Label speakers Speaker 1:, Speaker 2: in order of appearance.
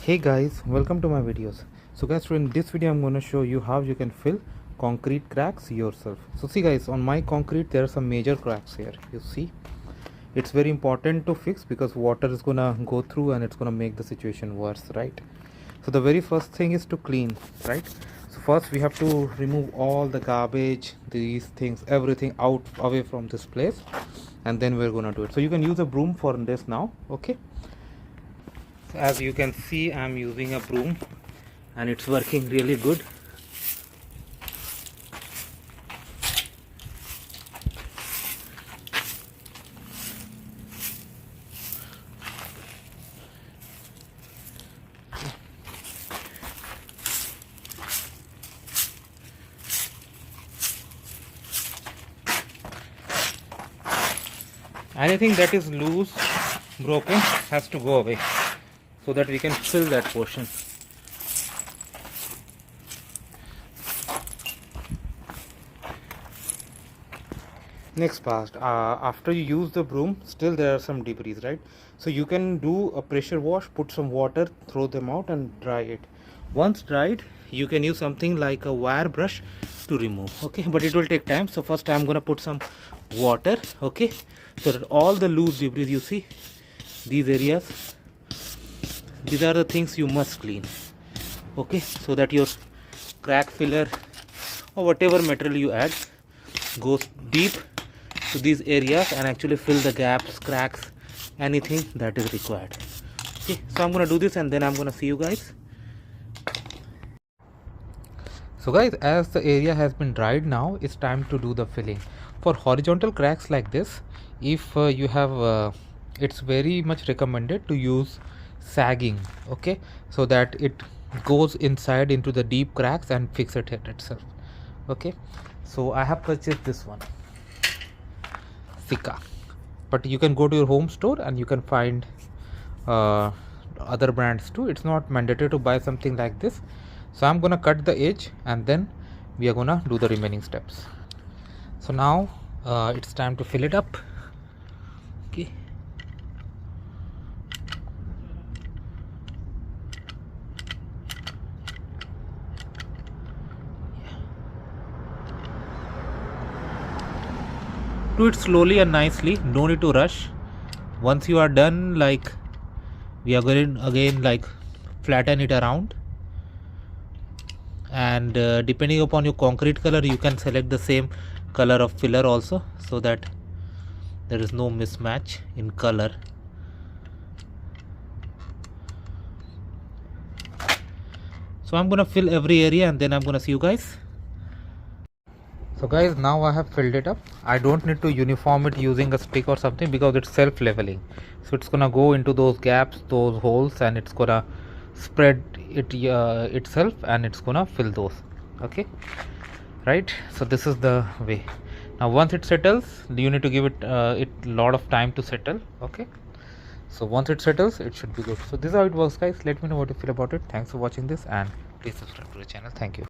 Speaker 1: Hey guys, welcome to my videos. So guys, in this video I'm going to show you how you can fill concrete cracks yourself. So see guys, on my concrete there are some major cracks here. You see, it's very important to fix because water is going to go through and it's going to make the situation worse, right? So the very first thing is to clean, right? So first we have to remove all the garbage, these things, everything out away from this place, and then we're going to do it. So you can use a broom for this now, okay? As you can see, I'm using a broom and it's working really good. Anything that is loose, broken, has to go away so that we can fill that portion. Next part, after you use the broom, still there are some debris, right? So you can do a pressure wash, put some water, throw them out and dry it. Once dried, you can use something like a wire brush to remove, okay? But it will take time. So first I'm gonna put some water, okay? So that all the loose debris you see, these areas, these are the things you must clean, okay? So that your crack filler or whatever material you add goes deep to these areas and actually fill the gaps, cracks, anything that is required. Okay, so I'm gonna do this and then I'm gonna see you guys. So guys, as the area has been dried now, it's time to do the filling. For horizontal cracks like this, if you have it's very much recommended to use sagging, okay, so that it goes inside into the deep cracks and fix it itself, okay? So I have purchased this one, Sika, but you can go to your home store and you can find other brands too. It's not mandatory to buy something like this. So I'm gonna cut the edge and then we are gonna do the remaining steps. So now it's time to fill it up, okay? Do it slowly and nicely, no need to rush. Once you are done, like, we are going again, like, flatten it around, and depending upon your concrete color you can select the same color of filler also, so that there is no mismatch in color. So I'm gonna fill every area and then I'm gonna see you guys. So guys, now I have filled it up. I don't need to uniform it using a stick or something because it's self-leveling. So it's gonna go into those gaps, those holes, and it's gonna spread it itself and it's gonna fill those, okay? Right, so this is the way. Now once it settles, you need to give it a lot of time to settle, okay? So once it settles, it should be good. So this is how it works, guys. Let me know what you feel about it. Thanks for watching this and please subscribe to the channel. Thank you.